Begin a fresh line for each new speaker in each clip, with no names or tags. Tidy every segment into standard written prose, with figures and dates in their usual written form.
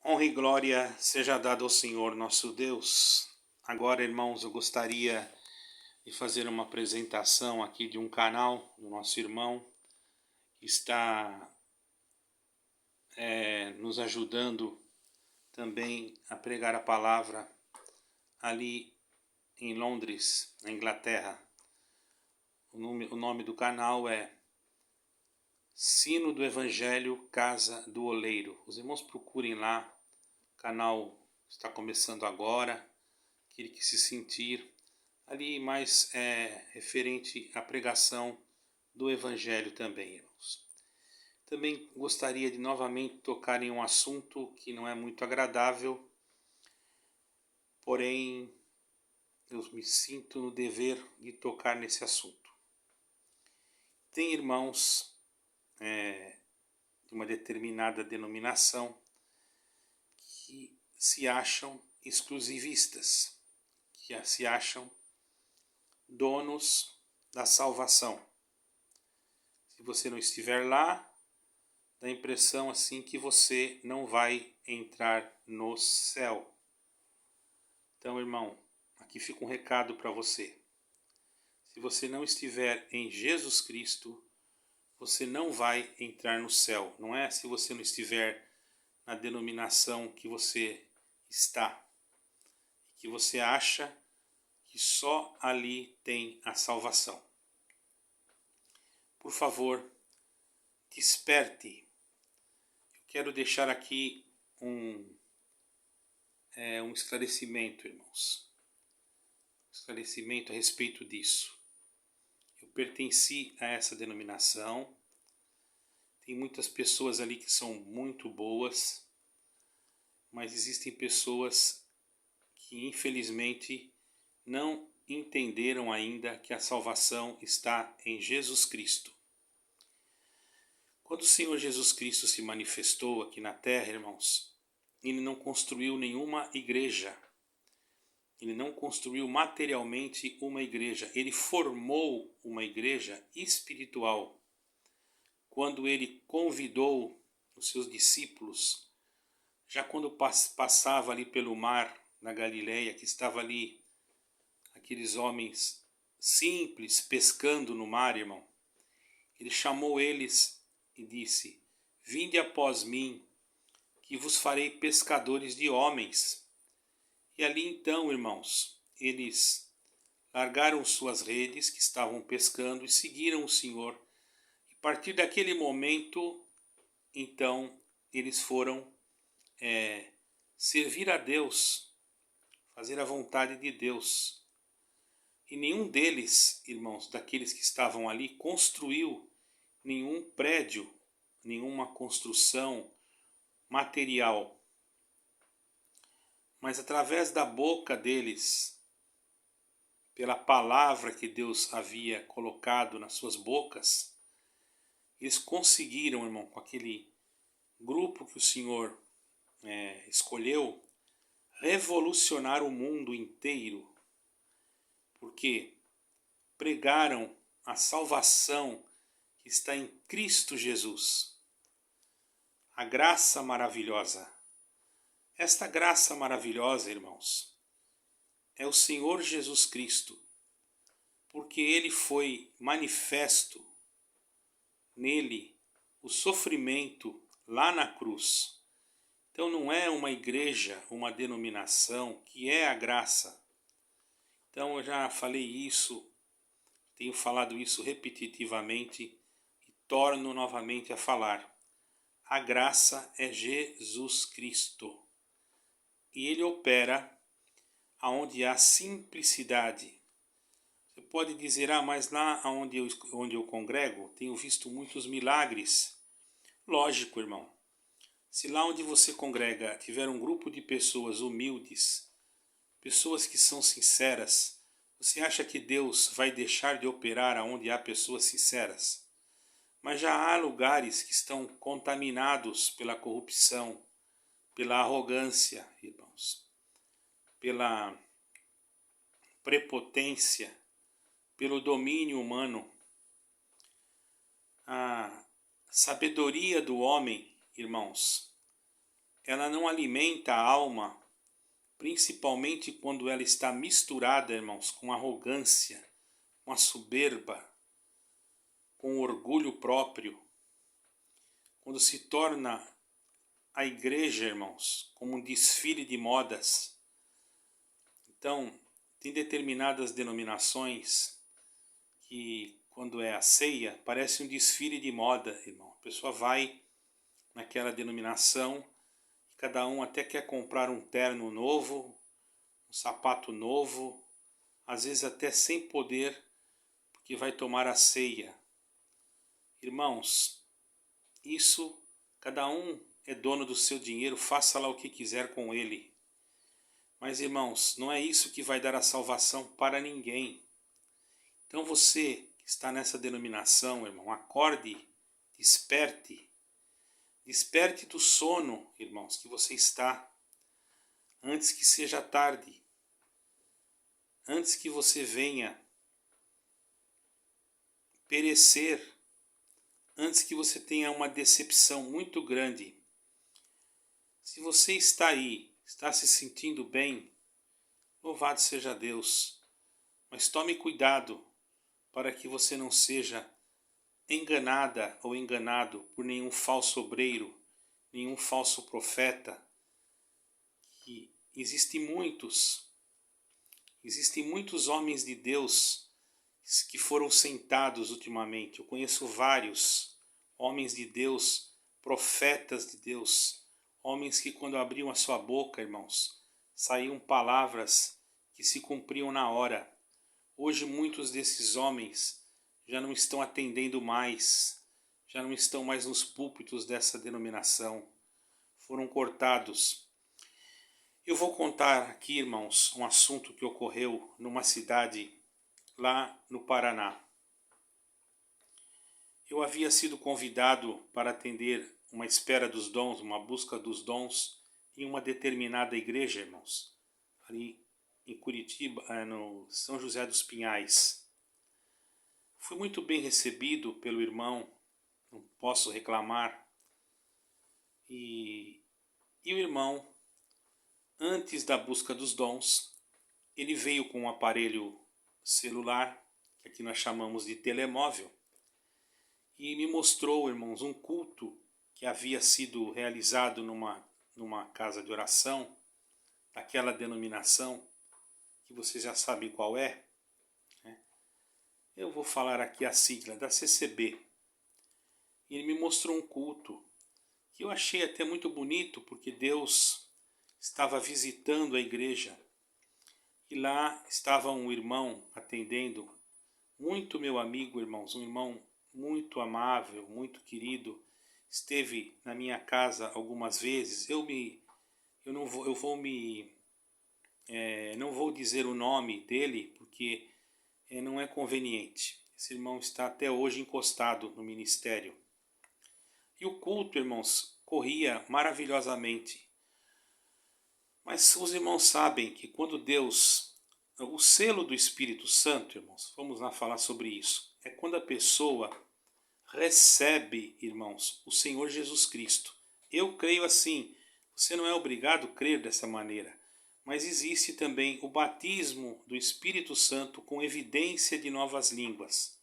Honra e glória seja dada ao Senhor nosso Deus. Agora, irmãos, eu gostaria de fazer uma apresentação aqui de um canal do nosso irmão que está nos ajudando também a pregar a palavra ali em Londres, na Inglaterra. O nome do canal é Sino do Evangelho Casa do Oleiro. Os irmãos procurem lá, o canal está começando agora, aquele que se sentir ali mais referente à pregação do Evangelho também, irmãos. Também gostaria de novamente tocar em um assunto que não é muito agradável, porém eu me sinto no dever de tocar nesse assunto. Tem irmãos de uma determinada denominação que se acham exclusivistas, que se acham donos da salvação. Se você não estiver lá, dá a impressão assim que você não vai entrar no céu. Então, irmão, aqui fica um recado para você. Se você não estiver em Jesus Cristo, você não vai entrar no céu. Não é se você não estiver na denominação que você está, que você acha que só ali tem a salvação. Por favor, desperte. Eu quero deixar aqui um esclarecimento, irmãos. Esclarecimento a respeito disso. Eu pertenci a essa denominação. Tem muitas pessoas ali que são muito boas, mas existem pessoas que infelizmente não entenderam ainda que a salvação está em Jesus Cristo. Quando o Senhor Jesus Cristo se manifestou aqui na terra, irmãos, Ele não construiu nenhuma igreja. Ele não construiu materialmente uma igreja. Ele formou uma igreja espiritual. Quando Ele convidou os seus discípulos, já quando passava ali pelo mar na Galileia, que estava ali aqueles homens simples pescando no mar, irmão, Ele chamou eles e disse: "Vinde após mim, que vos farei pescadores de homens." E ali então, irmãos, eles largaram suas redes que estavam pescando e seguiram o Senhor. E a partir daquele momento, então, eles foram servir a Deus, fazer a vontade de Deus. E nenhum deles, irmãos, daqueles que estavam ali, construiu nenhum prédio, nenhuma construção material. Mas através da boca deles, pela palavra que Deus havia colocado nas suas bocas, eles conseguiram, irmão, com aquele grupo que o Senhor escolheu, revolucionar o mundo inteiro, porque pregaram a salvação que está em Cristo Jesus. A graça maravilhosa. Esta graça maravilhosa, irmãos, é o Senhor Jesus Cristo, porque Ele foi manifesto nele o sofrimento lá na cruz. Então não é uma igreja, uma denominação que é a graça. Então eu já falei isso, tenho falado isso repetitivamente e torno novamente a falar. A graça é Jesus Cristo. E Ele opera aonde há simplicidade. Você pode dizer, mas lá onde eu congrego, tenho visto muitos milagres. Lógico, irmão. Se lá onde você congrega tiver um grupo de pessoas humildes, pessoas que são sinceras, você acha que Deus vai deixar de operar aonde há pessoas sinceras? Mas já há lugares que estão contaminados pela corrupção, pela arrogância, irmãos, pela prepotência, pelo domínio humano. A sabedoria do homem, irmãos, ela não alimenta a alma, principalmente quando ela está misturada, irmãos, com arrogância, com a soberba, com o orgulho próprio. Quando se torna a igreja, irmãos, como um desfile de modas. Então, tem determinadas denominações que, quando é a ceia, parece um desfile de moda, irmão. A pessoa vai naquela denominação, cada um até quer comprar um terno novo, um sapato novo, às vezes até sem poder, porque vai tomar a ceia. Irmãos, isso, cada um é dono do seu dinheiro, faça lá o que quiser com ele. Mas, irmãos, não é isso que vai dar a salvação para ninguém. Então você que está nessa denominação, irmão, acorde, desperte. Desperte do sono, irmãos, que você está, antes que seja tarde. Antes que você venha perecer, antes que você tenha uma decepção muito grande. Se você está aí, está se sentindo bem, louvado seja Deus. Mas tome cuidado para que você não seja enganada ou enganado por nenhum falso obreiro, nenhum falso profeta. Que existem muitos homens de Deus que foram sentados ultimamente. Eu conheço vários homens de Deus, profetas de Deus, homens que quando abriam a sua boca, irmãos, saíam palavras que se cumpriam na hora. Hoje muitos desses homens já não estão atendendo mais, já não estão mais nos púlpitos dessa denominação, foram cortados. Eu vou contar aqui, irmãos, um assunto que ocorreu numa cidade lá no Paraná. Eu havia sido convidado para atender uma espera dos dons, uma busca dos dons em uma determinada igreja, irmãos, ali em Curitiba, no São José dos Pinhais. Fui muito bem recebido pelo irmão, não posso reclamar. E o irmão, antes da busca dos dons, ele veio com um aparelho celular, que aqui nós chamamos de telemóvel, e me mostrou, irmãos, um culto que havia sido realizado numa casa de oração, daquela denominação, que vocês já sabem qual é, né? Eu vou falar aqui a sigla da CCB. E ele me mostrou um culto que eu achei até muito bonito, porque Deus estava visitando a igreja. E lá estava um irmão atendendo, muito meu amigo, irmãos, um irmão muito amável, muito querido. Esteve na minha casa algumas vezes. Não vou dizer o nome dele, porque não é conveniente. Esse irmão está até hoje encostado no ministério. E o culto, irmãos, corria maravilhosamente. Mas os irmãos sabem que quando Deus, o selo do Espírito Santo, irmãos, vamos lá falar sobre isso, é quando a pessoa recebe, irmãos, o Senhor Jesus Cristo. Eu creio assim, você não é obrigado a crer dessa maneira, mas existe também o batismo do Espírito Santo com evidência de novas línguas.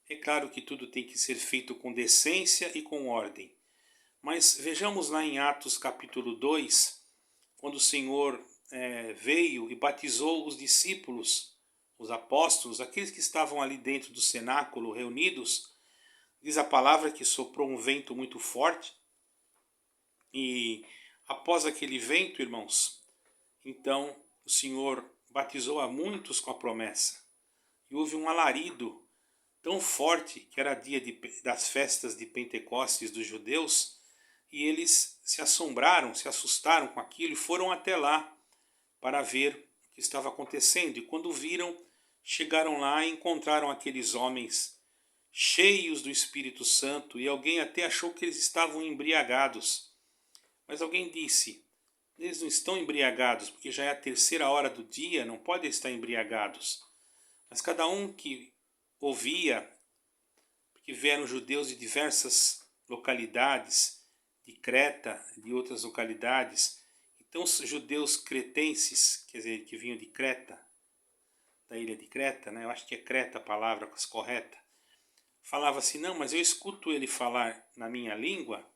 É claro que tudo tem que ser feito com decência e com ordem. Mas vejamos lá em Atos capítulo 2, quando o Senhor veio e batizou os discípulos, os apóstolos, aqueles que estavam ali dentro do cenáculo reunidos. Diz a palavra que soprou um vento muito forte. E após aquele vento, irmãos, então o Senhor batizou a muitos com a promessa. E houve um alarido tão forte, que era dia das festas de Pentecostes dos judeus, e eles se assombraram, se assustaram com aquilo e foram até lá para ver o que estava acontecendo. E quando viram, chegaram lá e encontraram aqueles homens cheios do Espírito Santo, e alguém até achou que eles estavam embriagados. Mas alguém disse, eles não estão embriagados, porque já é a 3ª hora do dia, não podem estar embriagados. Mas cada um que ouvia, porque vieram judeus de diversas localidades, de Creta, de outras localidades. Então os judeus cretenses, quer dizer, que vinham de Creta, da ilha de Creta, né? Eu acho que é Creta a palavra correta, falava assim, não, mas eu escuto ele falar na minha língua.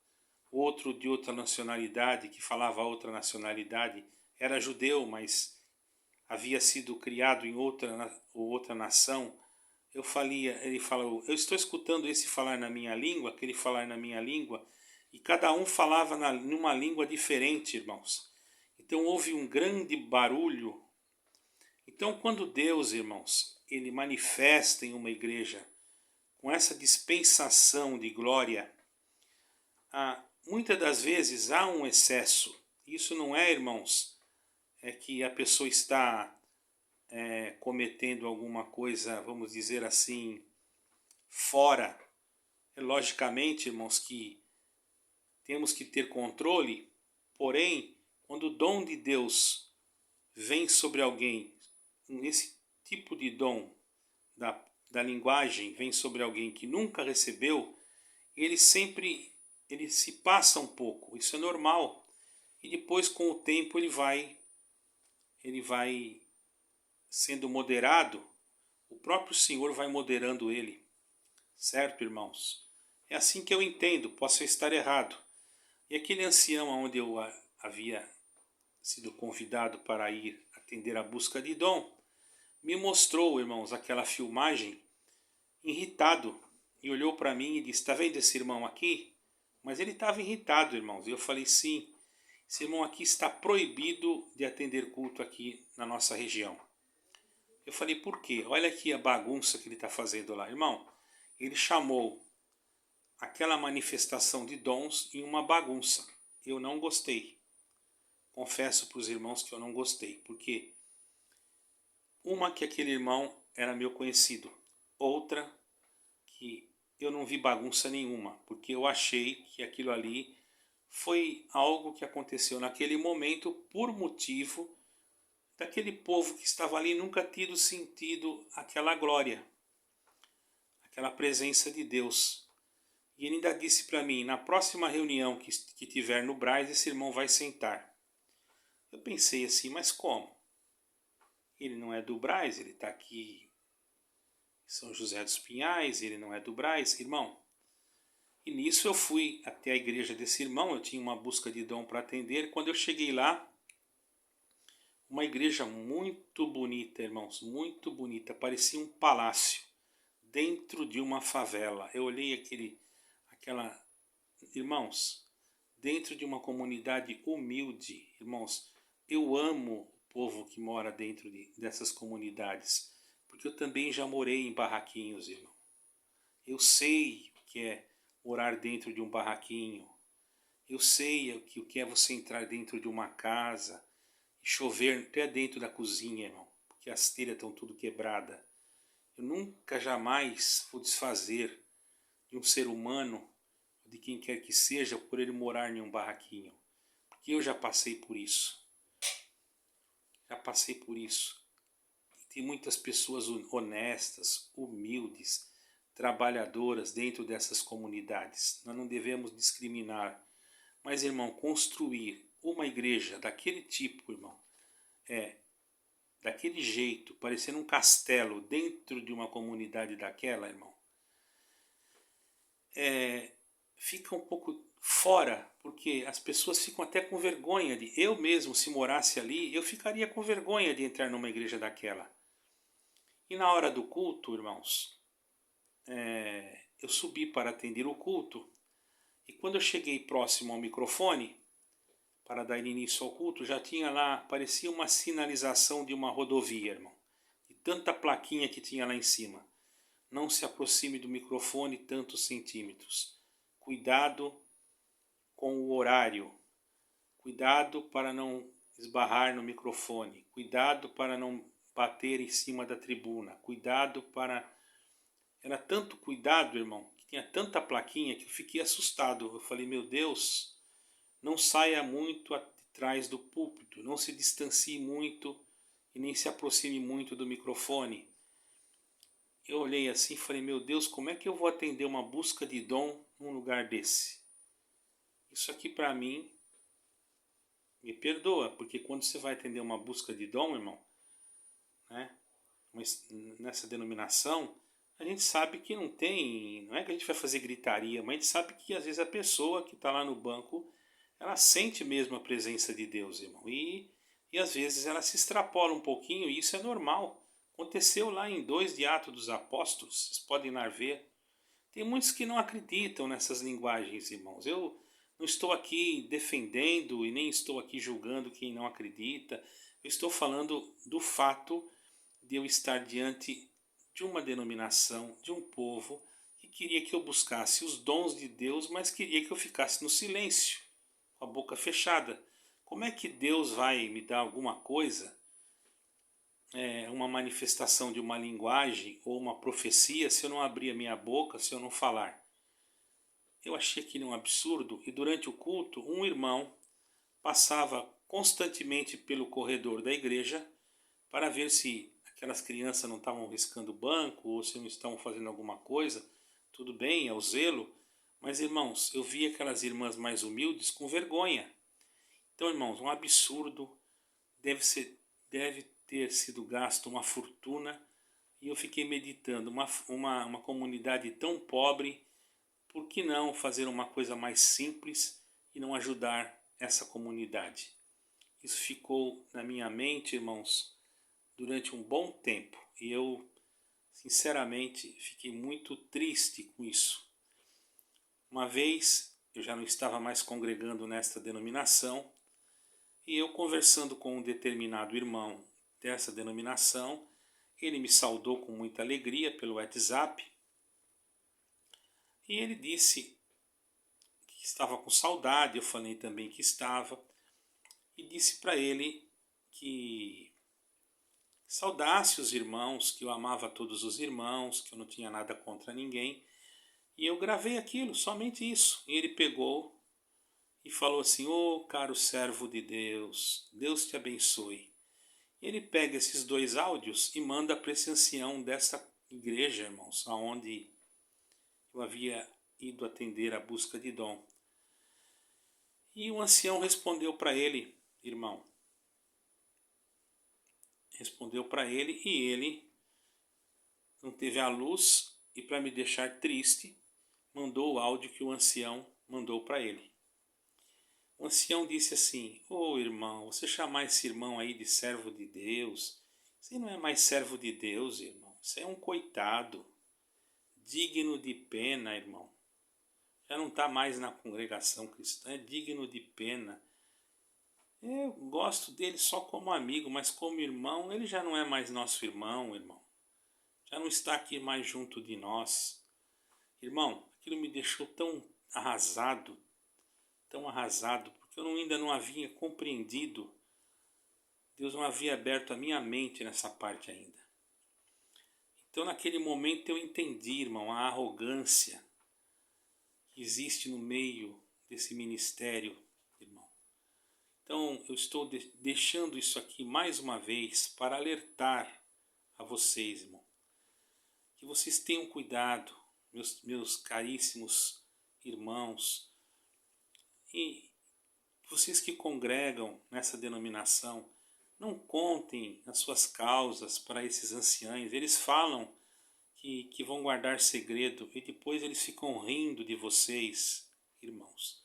Outro de outra nacionalidade, que falava outra nacionalidade, era judeu, mas havia sido criado em outra nação. Ele falou, eu estou escutando esse falar na minha língua, aquele falar na minha língua, e cada um falava numa língua diferente, irmãos. Então houve um grande barulho. Então quando Deus, irmãos, ele manifesta em uma igreja com essa dispensação de glória, muitas das vezes há um excesso. Isso não é, irmãos, é que a pessoa está cometendo alguma coisa, vamos dizer assim, fora. Logicamente, irmãos, que temos que ter controle, porém, quando o dom de Deus vem sobre alguém, esse tipo de dom da linguagem vem sobre alguém que nunca recebeu, ele se passa um pouco, isso é normal. E depois, com o tempo, ele vai sendo moderado, o próprio Senhor vai moderando ele. Certo, irmãos? É assim que eu entendo, posso estar errado. E aquele ancião onde eu havia sido convidado para ir atender a busca de dom, me mostrou, irmãos, aquela filmagem, irritado, e olhou para mim e disse, está vendo esse irmão aqui? Mas ele estava irritado, irmãos. E eu falei, sim, esse irmão aqui está proibido de atender culto aqui na nossa região. Eu falei, por quê? Olha aqui a bagunça que ele está fazendo lá. Irmão, ele chamou aquela manifestação de dons em uma bagunça. Eu não gostei. Confesso para os irmãos que eu não gostei. Porque uma, que aquele irmão era meu conhecido. Outra, que eu não vi bagunça nenhuma. Porque eu achei que aquilo ali foi algo que aconteceu naquele momento por motivo daquele povo que estava ali nunca tido sentido aquela glória, aquela presença de Deus. E ele ainda disse para mim, na próxima reunião que tiver no Brás, esse irmão vai sentar. Eu pensei assim, mas como? Ele não é do Brás, ele está aqui em São José dos Pinhais, ele não é do Brás, irmão. E nisso eu fui até a igreja desse irmão, eu tinha uma busca de dom para atender. Quando eu cheguei lá, uma igreja muito bonita, irmãos, muito bonita, parecia um palácio dentro de uma favela. Eu olhei aquela, irmãos, dentro de uma comunidade humilde, irmãos. Eu amo o povo que mora dentro dessas comunidades, porque eu também já morei em barraquinhos, irmão. Eu sei o que é morar dentro de um barraquinho. Eu sei o que é você entrar dentro de uma casa e chover até dentro da cozinha, irmão, porque as telhas estão tudo quebradas. Eu nunca jamais vou desfazer de um ser humano, de quem quer que seja, por ele morar em um barraquinho. Porque eu já passei por isso. Já passei por isso. E tem muitas pessoas honestas, humildes, trabalhadoras dentro dessas comunidades. Nós não devemos discriminar. Mas, irmão, construir uma igreja daquele tipo, irmão, daquele jeito, parecendo um castelo dentro de uma comunidade daquela, irmão, fica um pouco fora, porque as pessoas ficam até com vergonha de... Eu mesmo, se morasse ali, eu ficaria com vergonha de entrar numa igreja daquela. E na hora do culto, irmãos, eu subi para atender o culto, e quando eu cheguei próximo ao microfone, para dar início ao culto, já tinha lá, parecia uma sinalização de uma rodovia, irmão. De tanta plaquinha que tinha lá em cima. Não se aproxime do microfone tantos centímetros. Cuidado com o horário. Cuidado para não esbarrar no microfone. Cuidado para não bater em cima da tribuna. Cuidado para... Era tanto cuidado, irmão, que tinha tanta plaquinha que eu fiquei assustado. Eu falei, meu Deus, não saia muito atrás do púlpito. Não se distancie muito e nem se aproxime muito do microfone. Eu olhei assim e falei, meu Deus, como é que eu vou atender uma busca de dom num lugar desse? Isso aqui para mim, me perdoa, porque quando você vai atender uma busca de dom, irmão, né, nessa denominação, a gente sabe que não é que a gente vai fazer gritaria, mas a gente sabe que às vezes a pessoa que está lá no banco, ela sente mesmo a presença de Deus, irmão. E às vezes ela se extrapola um pouquinho, e isso é normal. Aconteceu lá em 2 de Atos dos Apóstolos, vocês podem ir lá ver. Tem muitos que não acreditam nessas linguagens, irmãos. Eu não estou aqui defendendo e nem estou aqui julgando quem não acredita. Eu estou falando do fato de eu estar diante de uma denominação, de um povo que queria que eu buscasse os dons de Deus, mas queria que eu ficasse no silêncio, com a boca fechada. Como é que Deus vai me dar alguma coisa, uma manifestação de uma linguagem ou uma profecia, se eu não abrir a minha boca, se eu não falar? Eu achei aquilo um absurdo, e durante o culto um irmão passava constantemente pelo corredor da igreja para ver se aquelas crianças não estavam riscando o banco ou se não estavam fazendo alguma coisa. Tudo bem, é o zelo, mas irmãos, eu vi aquelas irmãs mais humildes com vergonha. Então, irmãos, um absurdo, deve ter sido gasto uma fortuna, e eu fiquei meditando, uma comunidade tão pobre, por que não fazer uma coisa mais simples e não ajudar essa comunidade? Isso ficou na minha mente, irmãos, durante um bom tempo, e eu sinceramente fiquei muito triste com isso. Uma vez eu já não estava mais congregando nesta denominação, e eu, conversando com um determinado irmão dessa denominação, ele me saudou com muita alegria pelo WhatsApp, e ele disse que estava com saudade. Eu falei também que estava, e disse para ele que saudasse os irmãos, que eu amava todos os irmãos, que eu não tinha nada contra ninguém. E eu gravei aquilo, somente isso. E ele pegou e falou assim: "Ô caro servo de Deus, Deus te abençoe." Ele pega esses 2 áudios e manda para esse ancião dessa igreja, irmãos, aonde eu havia ido atender a busca de dom. E o ancião respondeu para ele, irmão, respondeu para ele, e ele não teve a luz, e para me deixar triste, mandou o áudio que o ancião mandou para ele. O ancião disse assim: "Ô irmão, você chamar esse irmão aí de servo de Deus, você não é mais servo de Deus, irmão. Você é um coitado, digno de pena, irmão. Já não está mais na congregação cristã, é digno de pena. Eu gosto dele só como amigo, mas como irmão, ele já não é mais nosso irmão, irmão. Já não está aqui mais junto de nós." Irmão, aquilo me deixou tão arrasado, porque eu ainda não havia compreendido, Deus não havia aberto a minha mente nessa parte ainda. Então naquele momento eu entendi, irmão, a arrogância que existe no meio desse ministério, irmão. Então eu estou deixando isso aqui mais uma vez para alertar a vocês, irmão, que vocês tenham cuidado, meus caríssimos irmãos, e vocês que congregam nessa denominação, não contem as suas causas para esses anciãos. Eles falam que vão guardar segredo, e depois eles ficam rindo de vocês, irmãos.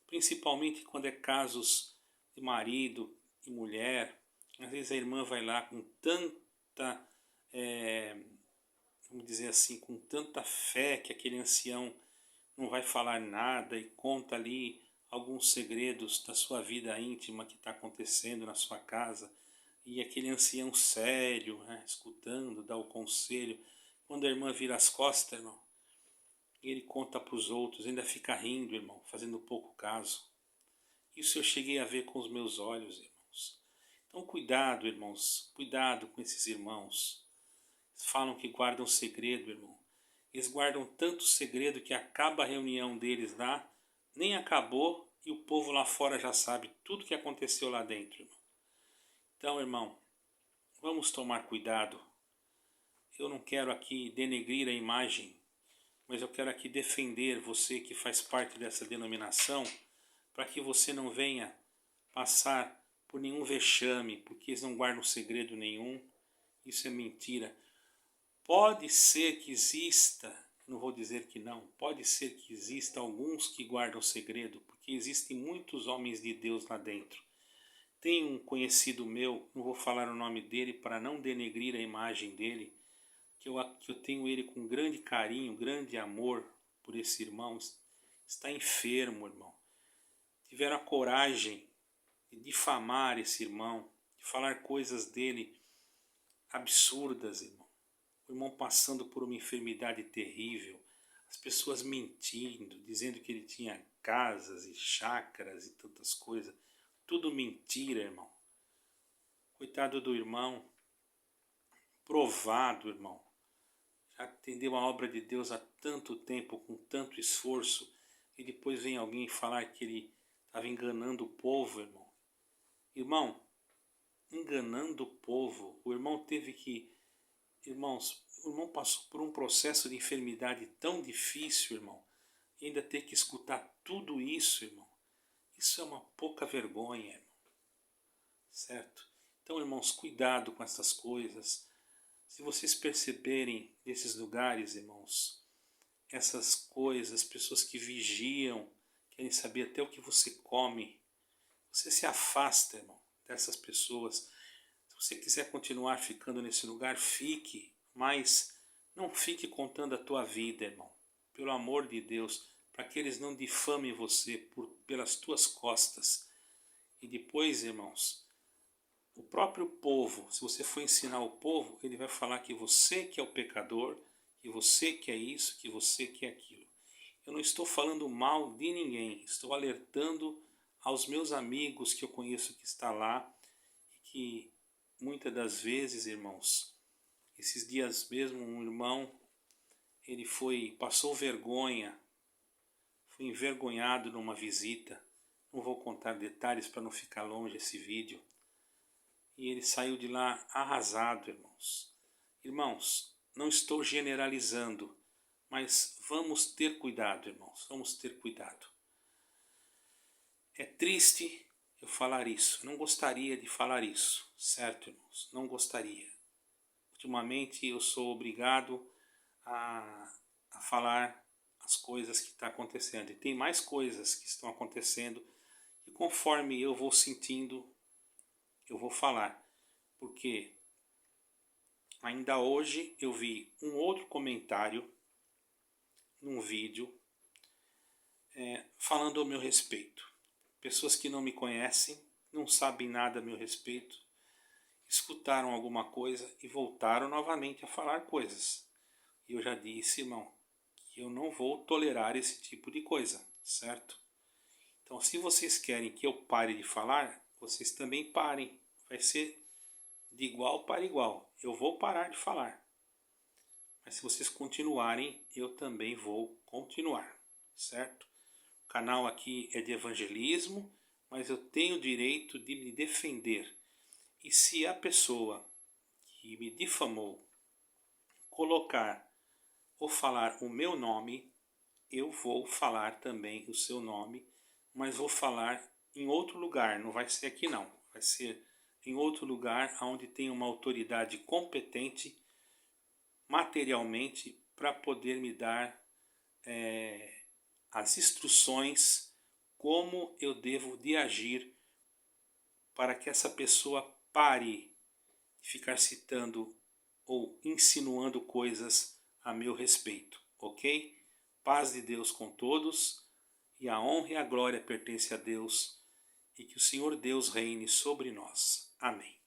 Principalmente quando é casos de marido e mulher. Às vezes a irmã vai lá com tanta, vamos dizer assim, com tanta fé que aquele ancião não vai falar nada, e conta ali alguns segredos da sua vida íntima que está acontecendo na sua casa, e aquele ancião sério, né, escutando, dá o conselho. Quando a irmã vira as costas, irmão, ele conta para os outros, ainda fica rindo, irmão, fazendo pouco caso. Isso eu cheguei a ver com os meus olhos, irmãos. Então cuidado, irmãos, cuidado com esses irmãos. Eles falam que guardam segredo, irmão. Eles guardam tanto segredo que acaba a reunião deles lá, nem acabou, e o povo lá fora já sabe tudo que aconteceu lá dentro, irmão. Então, irmão, vamos tomar cuidado. Eu não quero aqui denegrir a imagem, mas eu quero aqui defender você que faz parte dessa denominação, para que você não venha passar por nenhum vexame, porque eles não guardam segredo nenhum. Isso é mentira. Pode ser que exista, não vou dizer que não, pode ser que exista alguns que guardam segredo, porque existem muitos homens de Deus lá dentro. Tem um conhecido meu, não vou falar o nome dele para não denegrir a imagem dele, que eu tenho ele com grande carinho, grande amor por esse irmão. Está enfermo, irmão. Tiveram a coragem de difamar esse irmão, de falar coisas dele absurdas, irmão. O irmão passando por uma enfermidade terrível, as pessoas mentindo, dizendo que ele tinha casas e chácaras e tantas coisas. Tudo mentira, irmão. Coitado do irmão, provado, irmão. Já atendeu a obra de Deus há tanto tempo, com tanto esforço, e depois vem alguém falar que ele estava enganando o povo, irmão. Irmão, enganando o povo. O irmão teve que... Irmãos, o irmão passou por um processo de enfermidade tão difícil, irmão. E ainda ter que escutar tudo isso, irmão. Isso é uma pouca vergonha, irmão. Certo? Então, irmãos, cuidado com essas coisas. Se vocês perceberem nesses lugares, irmãos, essas coisas, pessoas que vigiam, querem saber até o que você come, você se afasta, irmão, dessas pessoas. Se você quiser continuar ficando nesse lugar, fique, mas não fique contando a tua vida, irmão. Pelo amor de Deus, para que eles não difamem você pelas tuas costas. E depois, irmãos, o próprio povo, se você for ensinar o povo, ele vai falar que você que é o pecador, que você que é isso, que você que é aquilo. Eu não estou falando mal de ninguém, estou alertando aos meus amigos que eu conheço que está lá e que muitas das vezes, irmãos, esses dias mesmo um irmão, ele passou vergonha, foi envergonhado numa visita. Não vou contar detalhes para não ficar longe esse vídeo. E ele saiu de lá arrasado, irmãos. Irmãos, não estou generalizando, mas vamos ter cuidado, irmãos. Vamos ter cuidado. É triste eu falar isso. Não gostaria de falar isso, certo, irmãos? Não gostaria. Ultimamente eu sou obrigado a falar as coisas que estão acontecendo. E tem mais coisas que estão acontecendo e conforme eu vou sentindo, eu vou falar. Porque ainda hoje eu vi um outro comentário num vídeo falando ao meu respeito. Pessoas que não me conhecem, não sabem nada a meu respeito, escutaram alguma coisa e voltaram novamente a falar coisas. E eu já disse, irmão, que eu não vou tolerar esse tipo de coisa, certo? Então, se vocês querem que eu pare de falar, vocês também parem. Vai ser de igual para igual. Eu vou parar de falar. Mas se vocês continuarem, eu também vou continuar, certo? O canal aqui é de evangelismo, mas eu tenho o direito de me defender. E se a pessoa que me difamou colocar ou falar o meu nome, eu vou falar também o seu nome, mas vou falar em outro lugar, não vai ser aqui não, vai ser em outro lugar onde tem uma autoridade competente materialmente para poder me dar as instruções como eu devo de agir para que essa pessoa pare de ficar citando ou insinuando coisas a meu respeito, ok? Paz de Deus com todos, e a honra e a glória pertence a Deus, e que o Senhor Deus reine sobre nós. Amém.